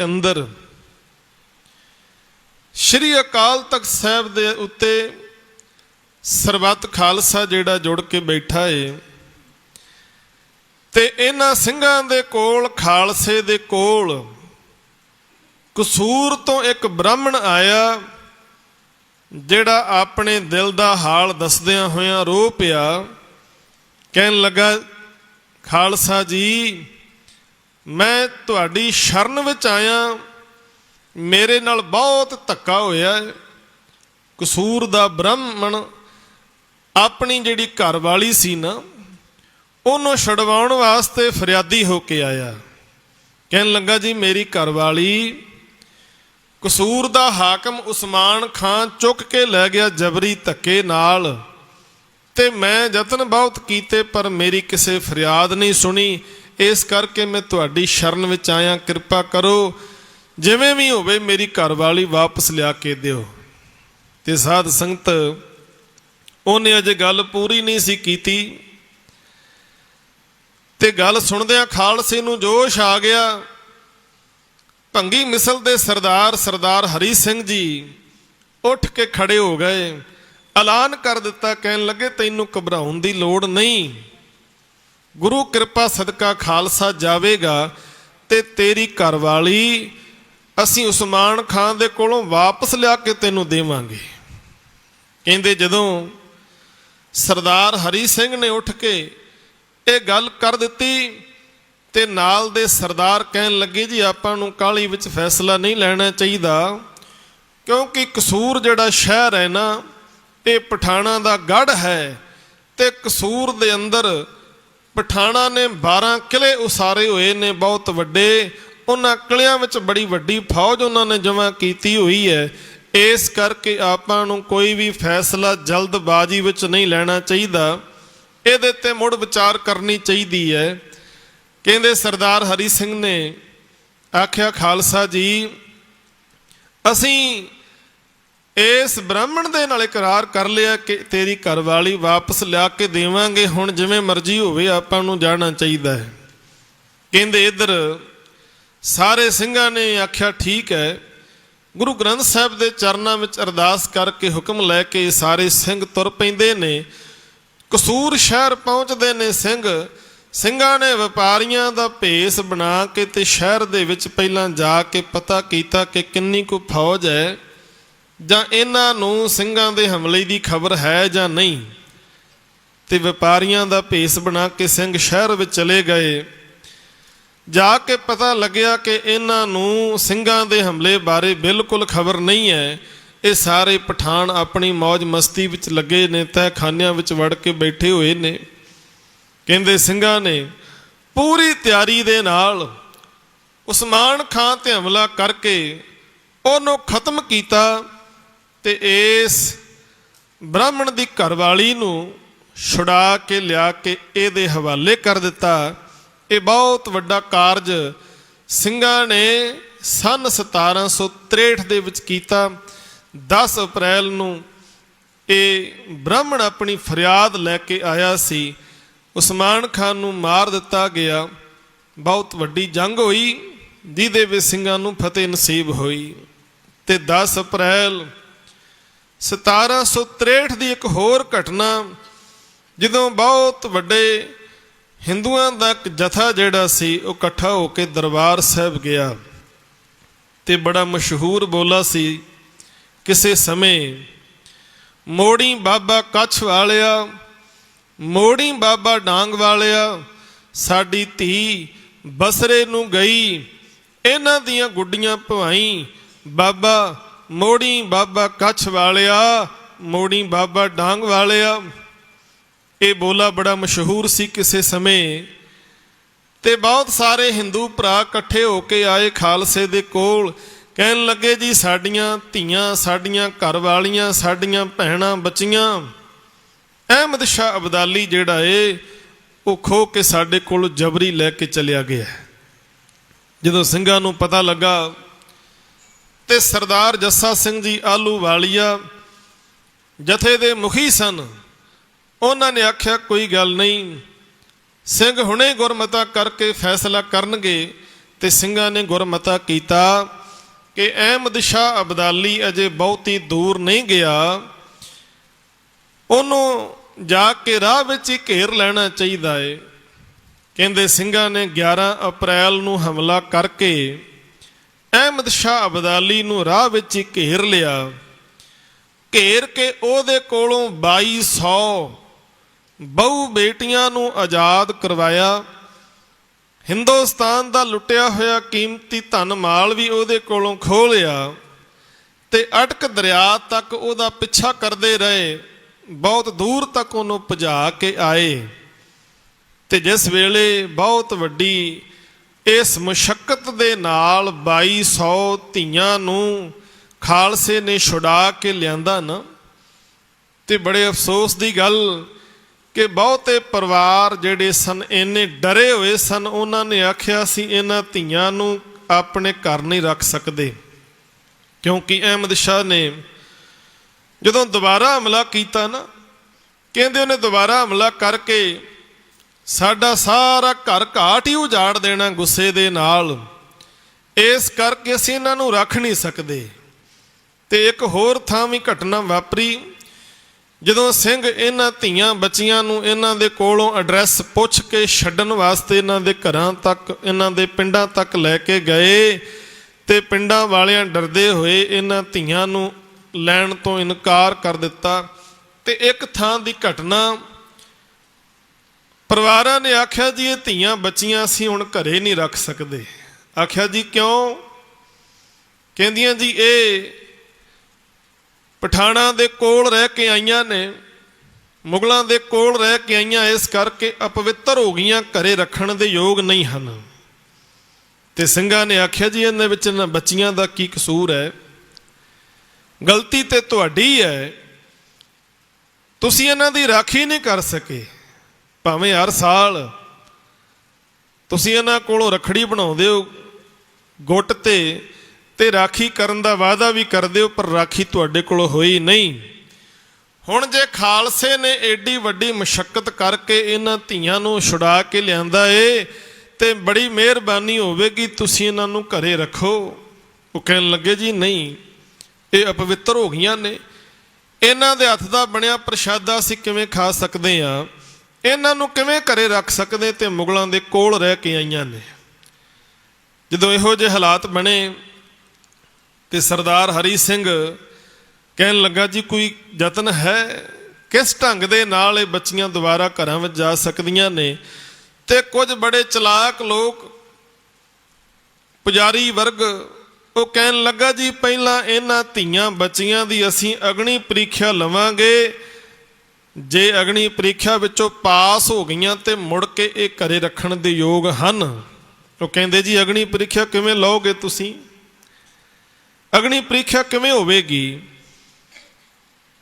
अंदर श्री अकाल तख्त साहिब दे उत्ते सरबत खालसा जिहड़ा जुड़ के बैठा है ते इन्हां सिंघां दे कोल खालसे दे कोल कसूर तो एक ब्राह्मण आया जिहड़ा अपने दिल दा हाल दसदियां होइयां रो पिया। कहन लगा, खालसा जी मैं तुहाडी शरण विच आया, मेरे नाल बहुत धक्का होया। कसूर दा ब्राह्मण अपनी जिहड़ी घर वाली सी ना उन्होंने छुड़वाउण वास्ते फरियादी होके आया। कहन लगा, जी मेरी घर वाली कसूर दा हाकम उस्मान खान चुक के लै गया जबरी धक्के नाल, ते मैं यतन बहुत कीते पर मेरी किसी फरियाद नहीं सुनी। इस करके मैं तुहाडी शरण विच आया, कृपा करो जिवें भी होवे मेरी घर वाली वापस लिया के दिओ। ते साध संगत उन्हें अजे गल पूरी नहीं सी कीती ते गल सुनदियां खालसे नूं जोश आ गया। भंगी मिसल दे सरदार हरी सिंह जी उठ के खड़े हो गए, ऐलान कर दिता। कहन लगे, तैनूं घबराउण दी लोड़ नहीं, गुरु कृपा सदका खालसा जावेगा ते तेरी घर वाली असीं उस्मान खान दे कोलों वापस लिया के तैनूं देवांगे। कहंदे जदों सरदार हरी सिंह ने उठ के ये गल कर दिती ते नाल दे सरदार कहन लगे, जी आपां नूं काहली विच फैसला नहीं लेना चाहिदा, क्योंकि कसूर जिहड़ा शहर है ना ये पठाणा दा गढ़ है ते कसूर दे अंदर पठाणा ने 12 किले उसारे हुए ने बहुत वड्डे। उन्हां किलियां विच बड़ी वड्डी फौज उन्होंने जमा कीती हुई है। इस करके आपां नूं कोई भी फैसला जल्दबाजी विच नहीं लेना चाहिदा, इहदे ते मुड़ विचार करनी चाहिदी है। कहंदे सरदार हरी सिंह ने आख्या, खालसा जी असीं इस ब्राह्मण दे नाल इकरार कर लिया कि तेरी घर वाली वापस लिया के देवांगे, हुण जिवें मर्जी होवे आपां नूं जाना चाहिदा है। कहंदे इधर सारे सिंघां ने आख्या ठीक है। गुरु ग्रंथ साहिब दे चरनां विच अरदास करके हुक्म लैके सारे सिंह तुर पैंदे ने। कसूर शहर पहुँचते ने ਸਿੰਘਾਂ ने व्यापारियां दा भेस बना के ते शहर दे विच पहलां जाके पता कीता कि किन्नी को फौज है जां इन्हां नूं ਸਿੰਘਾਂ दे हमले की खबर है जां नहीं। ते व्यापारियां दा भेस बना के ਸਿੰਘ शहर विच चले गए। जाके पता लग्या कि इन्हां नूं ਸਿੰਘਾਂ दे हमले बारे बिल्कुल खबर नहीं है। ये सारे पठान अपनी मौज मस्ती विच लगे ने, तहखानियां विच वड़ के बैठे हुए ने। कहंदे ਸਿੰਘਾਂ ने पूरी तैयारी दे नाल उस्मान खान ते हमला करके उहनूं खत्म कीता ते इस ब्राह्मण दी घरवाली नूं छुड़ा के लिया के इहदे हवाले कर दिता। ये बहुत वड्डा कारज ਸਿੰਘਾਂ ने सन 1763 दे विच कीता। 10 अप्रैल नूं ये ब्राह्मण अपनी फरियाद लैके आया सी। उस्मान खान नूं मार दिता गया। बहुत वड्डी जंग हुई जिहदे विच ਸਿੰਘਾਂ नूं फतेह नसीब हुई। ते 10 अप्रैल 1763 की एक होर घटना, जदों बहुत वड्डे हिंदुआं दा एक जथा जिहड़ा सी वो इकट्ठा होके दरबार साहिब गया ते बड़ा मशहूर बोला सी किसे समय, मोड़ी बाबा कच्छ वालिया, मोड़ी बाबा डांग वालिया, साडी धी बसरे नूं गई, इन्हां दियां गुड्डियां भवाई। बाबा मोड़ी बाबा कच्छ वालिया, मोड़ी बाबा डांग वालिया। ये बोला बड़ा मशहूर सी किसे समय। ते बहुत सारे हिंदू भरा इकट्ठे होके आए खालसे दे कोल। कहन लगे, जी साडियां धीआं, साडियां घर वालियां, साडियां भैणां बच्चियां अहमद शाह अब्दाली जिहड़ा है वो खो के साडे कोल जबरी लैके चलिया गया। जदों ਸਿੰਘਾਂ नूं पता लगा ते सरदार जस्सा सिंह जी आलूवालिया जथे दे मुखी सन, उन्होंने आख्या कोई गल नहीं, सिंह हुणे गुरमता करके फैसला करनगे ਤੇ ਸਿੰਘਾਂ ਨੇ ਗੁਰਮਤਾ ਕੀਤਾ ਕਿ ਅਹਿਮਦ ਸ਼ਾਹ ਅਬਦਾਲੀ ਅਜੇ ਬਹੁਤੀ ਦੂਰ ਨਹੀਂ ਗਿਆ, ਉਹਨੂੰ ਜਾ ਕੇ ਰਾਹ ਵਿੱਚ ਹੀ ਘੇਰ ਲੈਣਾ ਚਾਹੀਦਾ ਏ। ਕਹਿੰਦੇ ਸਿੰਘਾਂ ਨੇ 11 ਅਪ੍ਰੈਲ ਨੂੰ ਹਮਲਾ ਕਰਕੇ ਅਹਿਮਦ ਸ਼ਾਹ ਅਬਦਾਲੀ ਨੂੰ ਰਾਹ ਵਿੱਚ ਹੀ ਘੇਰ ਲਿਆ। ਘੇਰ ਕੇ ਉਹਦੇ ਕੋਲੋਂ 2200 ਬਹੁ ਬੇਟੀਆਂ ਨੂੰ ਆਜ਼ਾਦ ਕਰਵਾਇਆ। ਹਿੰਦੁਸਤਾਨ ਦਾ ਲੁੱਟਿਆ ਹੋਇਆ ਕੀਮਤੀ ਧਨ ਮਾਲ ਵੀ ਉਹਦੇ ਕੋਲੋਂ ਖੋਹ ਲਿਆ ਤੇ ਅਟਕ ਦਰਿਆ ਤੱਕ ਉਹਦਾ ਪਿੱਛਾ ਕਰਦੇ ਰਹੇ। ਬਹੁਤ ਦੂਰ ਤੱਕ ਉਹਨੂੰ ਭਜਾ ਕੇ ਆਏ ਤੇ ਜਿਸ ਵੇਲੇ ਬਹੁਤ ਵੱਡੀ ਇਸ ਮੁਸ਼ੱਕਤ ਦੇ ਨਾਲ 2200 ਧੀਆਂ ਨੂੰ ਖਾਲਸੇ ਨੇ ਛੁਡਾ ਕੇ ਲਿਆਂਦਾ ਨਾ, ਤੇ ਬੜੇ ਅਫਸੋਸ ਦੀ ਗੱਲ ਕਿ ਬਹੁਤੇ ਪਰਿਵਾਰ ਜਿਹੜੇ ਸਨ ਇੰਨੇ ਡਰੇ ਹੋਏ ਸਨ, ਉਹਨਾਂ ਨੇ ਆਖਿਆ ਸੀ ਇਹਨਾਂ ਧੀਆਂ ਨੂੰ ਆਪਣੇ ਘਰ ਨਹੀਂ ਰੱਖ ਸਕਦੇ, ਕਿਉਂਕਿ ਅਹਿਮਦ ਸ਼ਾਹ ਨੇ ਜਦੋਂ ਦੁਬਾਰਾ ਹਮਲਾ ਕੀਤਾ ਨਾ, ਕਹਿੰਦੇ ਉਹਨੇ ਦੁਬਾਰਾ ਹਮਲਾ ਕਰਕੇ ਸਾਡਾ ਸਾਰਾ ਘਰ ਘਾਟ ਹੀ ਉਜਾੜ ਦੇਣਾ ਗੁੱਸੇ ਦੇ ਨਾਲ, ਇਸ ਕਰਕੇ ਅਸੀਂ ਇਹਨਾਂ ਨੂੰ ਰੱਖ ਨਹੀਂ ਸਕਦੇ। ਤੇ ਇੱਕ ਹੋਰ ਥਾਂ ਵੀ ਘਟਨਾ ਵਾਪਰੀ, ਜਦੋਂ ਸਿੰਘ ਇਹਨਾਂ ਧੀਆਂ ਬੱਚੀਆਂ ਨੂੰ ਇਹਨਾਂ ਦੇ ਕੋਲੋਂ ਐਡਰੈਸ ਪੁੱਛ ਕੇ ਛੱਡਣ ਵਾਸਤੇ ਇਹਨਾਂ ਦੇ ਘਰਾਂ ਤੱਕ, ਇਹਨਾਂ ਦੇ ਪਿੰਡਾਂ ਤੱਕ ਲੈ ਕੇ ਗਏ ਤੇ ਪਿੰਡਾਂ ਵਾਲਿਆਂ ਡਰਦੇ ਹੋਏ ਇਹਨਾਂ ਧੀਆਂ ਨੂੰ ਲੈਣ ਤੋਂ ਇਨਕਾਰ ਕਰ ਦਿੱਤਾ। ਤੇ ਇੱਕ ਥਾਂ ਦੀ ਘਟਨਾ, ਪਰਿਵਾਰਾਂ ਨੇ ਆਖਿਆ ਜੀ ਇਹ ਧੀਆਂ ਬੱਚੀਆਂ ਅਸੀਂ ਹੁਣ ਘਰੇ ਨਹੀਂ ਰੱਖ ਸਕਦੇ। ਆਖਿਆ ਜੀ ਕਿਉਂ? ਕਹਿੰਦੀਆਂ ਜੀ ਇਹ ਪਠਾਣਾਂ ਦੇ ਕੋਲ ਰਹਿ ਕੇ ਆਈਆਂ ਨੇ, ਮੁਗਲਾਂ ਦੇ ਕੋਲ ਰਹਿ ਕੇ ਆਈਆਂ, ਇਸ ਕਰਕੇ ਅਪਵਿੱਤਰ ਹੋ ਗਈਆਂ, ਘਰੇ ਰੱਖਣ ਦੇ ਯੋਗ ਨਹੀਂ ਹਨ। ਤੇ ਸਿੰਘਾਂ ਨੇ ਆਖਿਆ ਜੀ ਇਹਨਾਂ ਵਿੱਚ ਇਹਨਾਂ ਬੱਚੀਆਂ ਦਾ ਕੀ ਕਸੂਰ ਹੈ? ਗਲਤੀ ਤੇ ਤੁਹਾਡੀ ਹੈ, ਤੁਸੀਂ ਇਹਨਾਂ ਦੀ ਰਾਖੀ ਨਹੀਂ ਕਰ ਸਕੇ। ਭਾਵੇਂ ਹਰ ਸਾਲ ਤੁਸੀਂ ਇਹਨਾਂ ਕੋਲੋਂ ਰੱਖੜੀ ਬਣਾਉਂਦੇ ਹੋ ਗੁੱਟ ਤੇ ਰਾਖੀ ਕਰਨ ਦਾ ਵਾਅਦਾ ਵੀ ਕਰਦੇ ਹੋ, ਪਰ ਰਾਖੀ ਤੁਹਾਡੇ ਕੋਲੋਂ ਹੋਈ ਨਹੀਂ। ਹੁਣ ਜੇ ਖਾਲਸੇ ਨੇ ਏਡੀ ਵੱਡੀ ਮੁਸ਼ੱਕਤ ਕਰਕੇ ਇਹਨਾਂ ਧੀਆਂ ਨੂੰ ਛੁਡਾ ਕੇ ਲਿਆਂਦਾ ਏ ਤੇ ਬੜੀ ਮਿਹਰਬਾਨੀ ਹੋਵੇਗੀ ਤੁਸੀਂ ਇਹਨਾਂ ਨੂੰ ਘਰੇ ਰੱਖੋ। ਉਹ ਕਹਿਣ ਲੱਗੇ ਜੀ ਨਹੀਂ, ਇਹ ਅਪਵਿੱਤਰ ਹੋ ਗਈਆਂ ਨੇ, ਇਹਨਾਂ ਦੇ ਹੱਥ ਦਾ ਬਣਿਆ ਪ੍ਰਸ਼ਾਦਾ ਅਸੀਂ ਕਿਵੇਂ ਖਾ ਸਕਦੇ ਹਾਂ, ਇਹਨਾਂ ਨੂੰ ਕਿਵੇਂ ਘਰੇ ਰੱਖ ਸਕਦੇ, ਤੇ ਮੁਗਲਾਂ ਦੇ ਕੋਲ ਰਹਿ ਕੇ ਆਈਆਂ ਨੇ। ਜਦੋਂ ਇਹੋ ਜਿਹੇ ਹਾਲਾਤ ਬਣੇ ਤੇ ਸਰਦਾਰ ਹਰੀ ਸਿੰਘ ਕਹਿਣ ਲੱਗਾ ਜੀ ਕੋਈ ਯਤਨ ਹੈ, ਕਿਸ ਢੰਗ ਦੇ ਨਾਲ ਇਹ ਬੱਚੀਆਂ ਦੁਬਾਰਾ ਘਰਾਂ ਵਿੱਚ ਜਾ ਸਕਦੀਆਂ ਨੇ? ਤੇ ਕੁਝ ਬੜੇ ਚਲਾਕ ਲੋਕ, ਪੁਜਾਰੀ ਵਰਗ, ਉਹ ਕਹਿਣ ਲੱਗਾ ਜੀ ਪਹਿਲਾਂ ਇਹਨਾਂ ਧੀਆਂ ਬੱਚੀਆਂ ਦੀ ਅਸੀਂ ਅਗਨੀ ਪ੍ਰੀਖਿਆ ਲਵਾਂਗੇ, ਜੇ ਅਗਨੀ ਪ੍ਰੀਖਿਆ ਵਿੱਚੋਂ ਪਾਸ ਹੋ ਗਈਆਂ ਤੇ ਮੁੜ ਕੇ ਇਹ ਘਰੇ ਰੱਖਣ ਦੇ ਯੋਗ ਹਨ। ਉਹ ਕਹਿੰਦੇ ਜੀ ਅਗਨੀ ਪ੍ਰੀਖਿਆ ਕਿਵੇਂ ਲਓਗੇ ਤੁਸੀਂ? ਅਗਨੀ ਪ੍ਰੀਖਿਆ ਕਿਵੇਂ ਹੋਵੇਗੀ?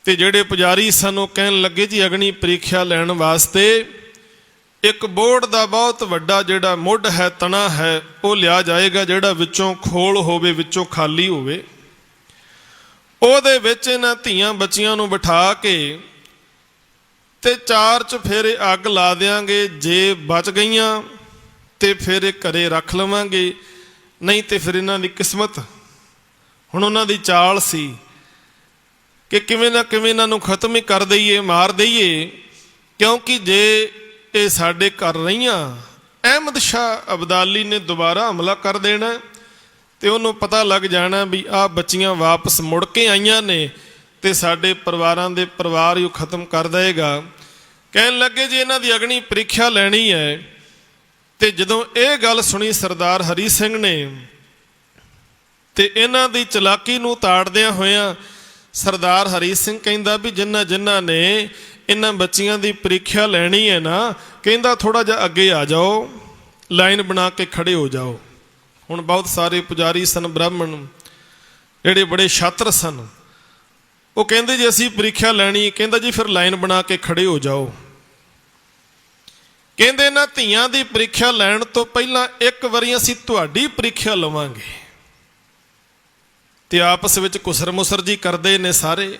ਤੇ ਜਿਹੜੇ ਪੁਜਾਰੀ ਸਨ ਉਹ ਕਹਿਣ ਲੱਗੇ ਜੀ ਅਗਨੀ ਪ੍ਰੀਖਿਆ ਲੈਣ ਵਾਸਤੇ ਇੱਕ ਬੋਰਡ ਦਾ ਬਹੁਤ ਵੱਡਾ ਜਿਹੜਾ ਮੁੱਢ ਹੈ, ਤਣਾ ਹੈ, ਉਹ ਲਿਆ ਜਾਏਗਾ, ਜਿਹੜਾ ਵਿੱਚੋਂ ਖੋਲ ਹੋਵੇ, ਵਿੱਚੋਂ ਖਾਲੀ ਹੋਵੇ। ਉਹਦੇ ਵਿੱਚ ਇਹਨਾਂ ਧੀਆਂ ਬੱਚੀਆਂ ਨੂੰ ਬਿਠਾ ਕੇ ਤੇ 4 ਚੁਫੇਰੇ ਅੱਗ ਲਾ ਦਿਆਂਗੇ, ਜੇ ਬਚ ਗਈਆਂ ਤੇ ਫਿਰ ਇਹ ਘਰੇ ਰੱਖ ਲਵਾਂਗੇ, ਨਹੀਂ ਤੇ ਫਿਰ ਇਹਨਾਂ ਦੀ ਕਿਸਮਤ। ਹੁਣ ਉਹਨਾਂ ਦੀ ਚਾਲ ਸੀ ਕਿ ਕਿਵੇਂ ਨਾ ਕਿਵੇਂ ਇਹਨਾਂ ਨੂੰ ਖਤਮ ਹੀ ਕਰ ਦਈਏ, ਮਾਰ ਦਈਏ, ਕਿਉਂਕਿ ਜੇ ਇਹ ਸਾਡੇ ਘਰ ਰਹੀਆਂ ਅਹਿਮਦ ਸ਼ਾਹ ਅਬਦਾਲੀ ਨੇ ਦੁਬਾਰਾ ਹਮਲਾ ਕਰ ਦੇਣਾ ਤੇ ਉਹਨੂੰ ਪਤਾ ਲੱਗ ਜਾਣਾ ਵੀ ਆਹ ਬੱਚੀਆਂ ਵਾਪਸ ਮੁੜ ਕੇ ਆਈਆਂ ਨੇ ਤੇ ਸਾਡੇ ਪਰਿਵਾਰਾਂ ਦੇ ਪਰਿਵਾਰ ਹੀ ਖਤਮ ਕਰ ਦੇਗਾ। ਕਹਿਣ ਲੱਗੇ ਜੀ ਇਹਨਾਂ ਦੀ ਅਗਨੀ ਪ੍ਰੀਖਿਆ ਲੈਣੀ ਹੈ। ਤੇ ਜਦੋਂ ਇਹ ਗੱਲ ਸੁਣੀ ਸਰਦਾਰ ਹਰੀ ਸਿੰਘ ਨੇ ਤੇ ਇਹਨਾਂ ਦੀ ਚਲਾਕੀ ਨੂੰ ਤਾੜਦਿਆਂ ਹੋਇਆਂ ਸਰਦਾਰ ਹਰੀ ਸਿੰਘ ਕਹਿੰਦਾ ਵੀ ਜਿਨ੍ਹਾਂ ਨੇ ਇਹਨਾਂ ਬੱਚੀਆਂ ਦੀ ਪ੍ਰੀਖਿਆ ਲੈਣੀ ਹੈ ਨਾ, ਕਹਿੰਦਾ ਥੋੜਾ ਜਿਹਾ ਅੱਗੇ ਆ ਜਾਓ, ਲਾਈਨ ਬਣਾ ਕੇ ਖੜੇ ਹੋ ਜਾਓ। ਹੁਣ ਬਹੁਤ ਸਾਰੇ ਪੁਜਾਰੀ ਸਨ, ਬ੍ਰਾਹਮਣ ਜਿਹੜੇ ਬੜੇ ਛਾਤਰ ਸਨ, ਉਹ ਕਹਿੰਦੇ ਜੀ ਅਸੀਂ ਪ੍ਰੀਖਿਆ ਲੈਣੀ। ਕਹਿੰਦਾ ਜੀ ਫਿਰ ਲਾਈਨ ਬਣਾ ਕੇ ਖੜੇ ਹੋ ਜਾਓ। ਕਹਿੰਦੇ ਇਹਨਾਂ ਧੀਆਂ ਦੀ ਪ੍ਰੀਖਿਆ ਲੈਣ ਤੋਂ ਪਹਿਲਾਂ ਇੱਕ ਵਾਰੀ ਅਸੀਂ ਤੁਹਾਡੀ ਪ੍ਰੀਖਿਆ ਲਵਾਂਗੇ। ਤੇ ਆਪਸ ਵਿੱਚ ਕੁਸਰ ਮੁਸਰ ਜੀ ਕਰਦੇ ਨੇ ਸਾਰੇ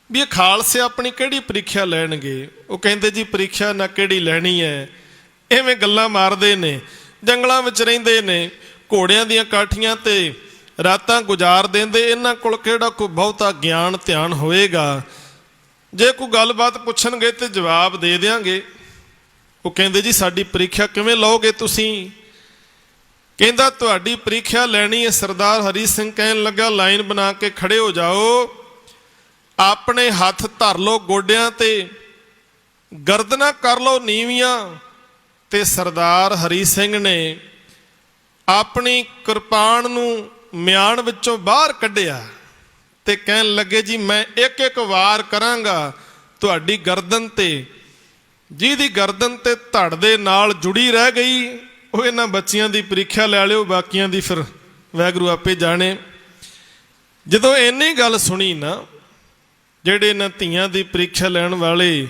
ਵੀ ਇਹ ਖਾਲਸੇ ਆਪਣੀ ਕਿਹੜੀ ਪ੍ਰੀਖਿਆ ਲੈਣਗੇ। ਉਹ ਕਹਿੰਦੇ ਜੀ ਪ੍ਰੀਖਿਆ ਨਾ ਕਿਹੜੀ ਲੈਣੀ ਹੈ, ਐਵੇਂ ਗੱਲਾਂ ਮਾਰਦੇ ਨੇ ਜੰਗਲਾਂ ਵਿੱਚ ਰਹਿੰਦੇ ਨੇ, ਘੋੜਿਆਂ ਦੀਆਂ ਕਾਠੀਆਂ ਤੇ ਰਾਤਾਂ ਗੁਜ਼ਾਰ ਦਿੰਦੇ। ਇਹਨਾਂ ਕੋਲ ਕਿਹੜਾ ਕੋਈ ਬਹੁਤਾ ਗਿਆਨ ਧਿਆਨ ਹੋਏਗਾ। ਜੇ ਕੋਈ ਗੱਲਬਾਤ ਪੁੱਛਣਗੇ ਤੇ ਜਵਾਬ ਦੇ ਦਿਆਂਗੇ। ਉਹ ਕਹਿੰਦੇ ਜੀ ਸਾਡੀ ਪ੍ਰੀਖਿਆ ਕਿਵੇਂ ਲਓਗੇ ਤੁਸੀਂ? ਕਹਿੰਦਾ ਤੁਹਾਡੀ ਪ੍ਰੀਖਿਆ ਲੈਣੀ ਹੈ। ਸਰਦਾਰ ਹਰੀ ਸਿੰਘ ਕਹਿਣ ਲੱਗਾ ਲਾਈਨ ਬਣਾ ਕੇ ਖੜੇ ਹੋ ਜਾਓ, ਆਪਣੇ ਹੱਥ ਧਰ ਲਓ ਗੋਡਿਆਂ ਤੇ, ਗਰਦਨਾਂ ਕਰ ਲਓ ਨੀਵੀਆਂ। ਤੇ ਸਰਦਾਰ ਹਰੀ ਸਿੰਘ ਨੇ ਆਪਣੀ ਕਿਰਪਾਨ ਨੂੰ ਮਿਆਨ ਵਿੱਚੋਂ ਬਾਹਰ ਕੱਢਿਆ ਤੇ ਕਹਿਣ ਲੱਗੇ ਜੀ ਮੈਂ ਇੱਕ ਇੱਕ ਵਾਰ ਕਰਾਂਗਾ ਤੁਹਾਡੀ ਗਰਦਨ ਤੇ। ਜਿਹਦੀ ਗਰਦਨ ਤੇ ਧੜ ਦੇ ਨਾਲ ਜੁੜੀ ਰਹਿ ਗਈ ਉਹ ਇਹਨਾਂ ਬੱਚਿਆਂ ਦੀ ਪ੍ਰੀਖਿਆ ਲੈ ਲਿਓ, ਬਾਕੀਆਂ ਦੀ ਫਿਰ ਵਾਹਿਗੁਰੂ ਆਪੇ ਜਾਣੇ। ਜਦੋਂ ਇੰਨੀ ਗੱਲ ਸੁਣੀ ਨਾ, ਜਿਹੜੇ ਇਹਨਾਂ ਧੀਆਂ ਦੀ ਪ੍ਰੀਖਿਆ ਲੈਣ ਵਾਲੇ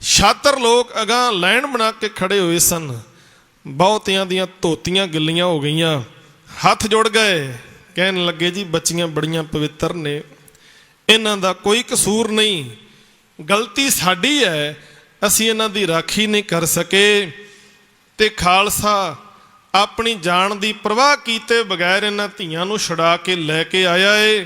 ਛਾਤਰ ਲੋਕ ਅਗਾਂਹ ਲਾਈਨ ਬਣਾ ਕੇ ਖੜੇ ਹੋਏ ਸਨ। ਬਹੁਤਿਆਂ ਦੀਆਂ ਧੋਤੀਆਂ ਗਿੱਲੀਆਂ ਹੋ ਗਈਆਂ, ਹੱਥ ਜੁੜ ਗਏ, ਕਹਿਣ ਲੱਗੇ ਜੀ ਬੱਚੀਆਂ ਬੜੀਆਂ ਪਵਿੱਤਰ ਨੇ, ਇਹਨਾਂ ਦਾ ਕੋਈ ਕਸੂਰ ਨਹੀਂ, ਗਲਤੀ ਸਾਡੀ ਹੈ, ਅਸੀਂ ਇਹਨਾਂ ਦੀ ਰਾਖੀ ਨਹੀਂ ਕਰ ਸਕੇ। ਤੇ ਖਾਲਸਾ ਆਪਣੀ ਜਾਨ ਦੀ ਪਰਵਾਹ ਕੀਤੇ ਬਗੈਰ ਇਹਨਾਂ ਧੀਆਂ ਨੂੰ ਛੁਡਾ ਕੇ ਲੈ ਕੇ ਆਇਆ ਏ।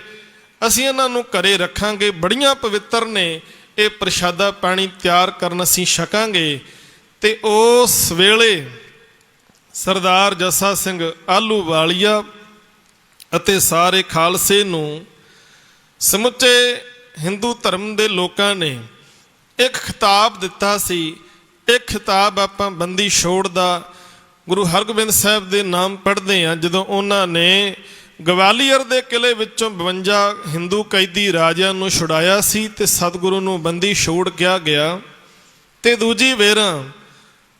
ਅਸੀਂ ਇਹਨਾਂ ਨੂੰ ਘਰੇ ਰੱਖਾਂਗੇ, ਬੜੀਆਂ ਪਵਿੱਤਰ ਨੇ, ਇਹ ਪ੍ਰਸ਼ਾਦਾ ਪਾਣੀ ਤਿਆਰ ਕਰਨ ਅਸੀਂ ਛਕਾਂਗੇ। ਤੇ ਉਸ ਵੇਲੇ ਸਰਦਾਰ ਜੱਸਾ ਸਿੰਘ ਆਹਲੂਵਾਲੀਆ ਅਤੇ ਸਾਰੇ ਖਾਲਸੇ ਨੂੰ, ਸਮੁੱਚੇ ਹਿੰਦੂ ਧਰਮ ਦੇ ਲੋਕਾਂ ਨੇ ਇੱਕ ਖਿਤਾਬ ਦਿੱਤਾ ਸੀ। ਇੱਕ ਖਿਤਾਬ ਆਪਾਂ ਬੰਦੀ ਛੋੜ ਦਾ ਗੁਰੂ ਹਰਗੋਬਿੰਦ ਸਾਹਿਬ ਦੇ ਨਾਮ ਪੜ੍ਹਦੇ ਹਾਂ। ਜਦੋਂ ਉਹਨਾਂ ਨੇ ਗਵਾਲੀਅਰ ਦੇ ਕਿਲੇ ਵਿੱਚੋਂ 52 ਹਿੰਦੂ ਕੈਦੀ ਰਾਜਿਆਂ ਨੂੰ ਛੁਡਾਇਆ ਸੀ ਤੇ ਸਤਿਗੁਰੂ ਨੂੰ ਬੰਦੀ ਛੋੜ ਕਿਹਾ ਗਿਆ। ਤੇ ਦੂਜੀ ਵੇਰਾਂ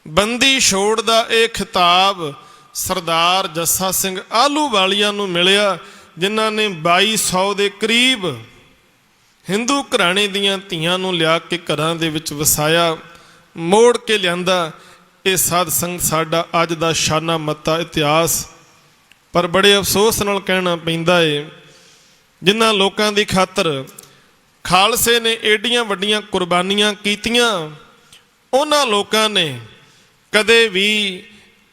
ਬੰਦੀ ਛੋੜ ਦਾ ਇਹ ਖਿਤਾਬ ਸਰਦਾਰ ਜੱਸਾ ਸਿੰਘ ਆਹਲੂਵਾਲੀਆ ਨੂੰ ਮਿਲਿਆ, ਜਿਨ੍ਹਾਂ ਨੇ 2200 ਦੇ ਕਰੀਬ ਹਿੰਦੂ ਘਰਾਣੇ ਦੀਆਂ ਧੀਆਂ ਨੂੰ ਲਿਆ ਕੇ ਘਰਾਂ ਦੇ ਵਿੱਚ ਵਸਾਇਆ, ਮੋੜ ਕੇ ਲਿਆਂਦਾ। ਇਹ ਸਾਧ ਸੰਗਤ ਸਾਡਾ ਅੱਜ ਦਾ ਸ਼ਾਨਾ ਮੱਤਾ ਇਤਿਹਾਸ। ਪਰ ਬੜੇ ਅਫਸੋਸ ਨਾਲ ਕਹਿਣਾ ਪੈਂਦਾ ਏ, ਜਿਨ੍ਹਾਂ ਲੋਕਾਂ ਦੀ ਖਾਤਰ ਖਾਲਸੇ ਨੇ ਏਡੀਆਂ ਵੱਡੀਆਂ ਕੁਰਬਾਨੀਆਂ ਕੀਤੀਆਂ, ਉਹਨਾਂ ਲੋਕਾਂ ਨੇ ਕਦੇ ਵੀ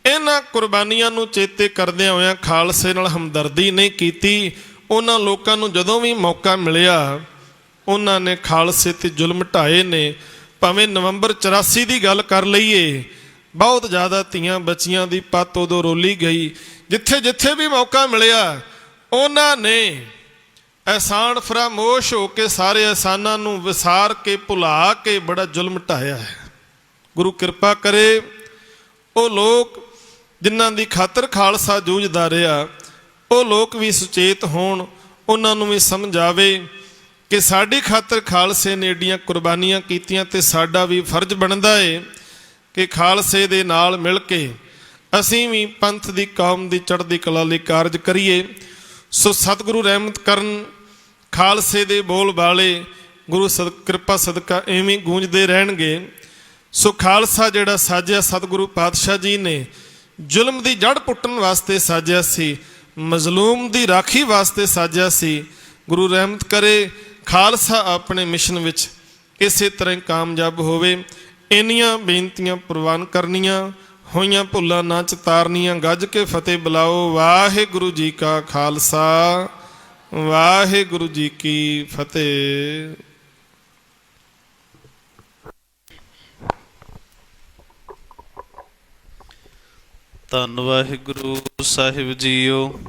ਇਹਨਾਂ ਕੁਰਬਾਨੀਆਂ ਨੂੰ ਚੇਤੇ ਕਰਦਿਆਂ ਹੋਇਆਂ ਖਾਲਸੇ ਨਾਲ ਹਮਦਰਦੀ ਨਹੀਂ ਕੀਤੀ। ਉਹਨਾਂ ਲੋਕਾਂ ਨੂੰ ਜਦੋਂ ਵੀ ਮੌਕਾ ਮਿਲਿਆ ਉਹਨਾਂ ਨੇ ਖਾਲਸੇ ਤੇ ਜ਼ੁਲਮ ਢਾਏ ਨੇ। ਭਾਵੇਂ ਨਵੰਬਰ 84 ਦੀ ਗੱਲ ਕਰ ਲਈਏ, ਬਹੁਤ ਜ਼ਿਆਦਾ ਧੀਆਂ ਬੱਚੀਆਂ ਦੀ ਪੱਤ ਉਦੋਂ ਰੋਲੀ ਗਈ। ਜਿੱਥੇ ਜਿੱਥੇ ਵੀ ਮੌਕਾ ਮਿਲਿਆ ਉਹਨਾਂ ਨੇ ਅਹਿਸਾਨ ਫਰਾਮੋਸ਼ ਹੋ ਕੇ ਸਾਰੇ ਅਹਿਸਾਨਾਂ ਨੂੰ ਵਿਸਾਰ ਕੇ ਭੁਲਾ ਕੇ ਬੜਾ ਜ਼ੁਲਮ ਢਾਇਆ ਹੈ। ਗੁਰੂ ਕਿਰਪਾ ਕਰੇ ਉਹ ਲੋਕ ਜਿਨ੍ਹਾਂ ਦੀ ਖਾਤਰ ਖਾਲਸਾ ਜੂਝਦਾ ਰਿਹਾ, ਉਹ ਲੋਕ ਵੀ ਸੁਚੇਤ ਹੋਣ, ਉਹਨਾਂ ਨੂੰ ਵੀ ਸਮਝ ਆਵੇ ਕਿ ਸਾਡੀ ਖਾਤਰ ਖਾਲਸੇ ਨੇ ਏਡੀਆਂ ਕੁਰਬਾਨੀਆਂ ਕੀਤੀਆਂ ਤੇ ਸਾਡਾ ਵੀ ਫਰਜ਼ ਬਣਦਾ ਏ ਕਿ ਖਾਲਸੇ ਦੇ ਨਾਲ ਮਿਲ ਕੇ ਅਸੀਂ ਵੀ ਪੰਥ ਦੀ ਕੌਮ ਦੀ ਚੜ੍ਹਦੀ ਕਲਾ ਲਈ ਕਾਰਜ ਕਰੀਏ। ਸੋ ਸਤਿਗੁਰੂ ਰਹਿਮਤ ਕਰਨ, ਖਾਲਸੇ ਦੇ ਬੋਲ ਬਾਲੇ ਗੁਰੂ ਕਿਰਪਾ ਸਦਕਾ ਐਵੇਂ ਗੂੰਜਦੇ ਰਹਿਣਗੇ। ਸੋ ਖਾਲਸਾ ਜਿਹੜਾ ਸਾਜਿਆ ਸਤਿਗੁਰੂ ਪਾਤਸ਼ਾਹ ਜੀ ਨੇ ਜ਼ੁਲਮ ਦੀ ਜੜ ਪੁੱਟਣ ਵਾਸਤੇ ਸਾਜਿਆ ਸੀ, ਮਜ਼ਲੂਮ ਦੀ ਰਾਖੀ ਵਾਸਤੇ ਸਾਜਿਆ ਸੀ। ਗੁਰੂ ਰਹਿਮਤ ਕਰੇ ਖਾਲਸਾ ਆਪਣੇ ਮਿਸ਼ਨ ਵਿੱਚ ਇਸੇ ਤਰ੍ਹਾਂ ਕਾਮਯਾਬ ਹੋਵੇ। ਇੰਨੀਆਂ ਬੇਨਤੀਆਂ ਪ੍ਰਵਾਨ ਕਰਨੀਆਂ, ਹੋਈਆਂ ਭੁੱਲਾਂ ਨਾ ਚਿਤਾਰਨੀਆਂ। ਗੱਜ ਕੇ ਫਤਿਹ ਬੁਲਾਓ। ਵਾਹਿਗੁਰੂ ਜੀ ਕਾ ਖਾਲਸਾ, ਵਾਹਿਗੁਰੂ ਜੀ ਕੀ ਫਤਿਹ। ਧੰਨ ਵਾਹਿਗੁਰੂ ਸਾਹਿਬ ਜੀਓ।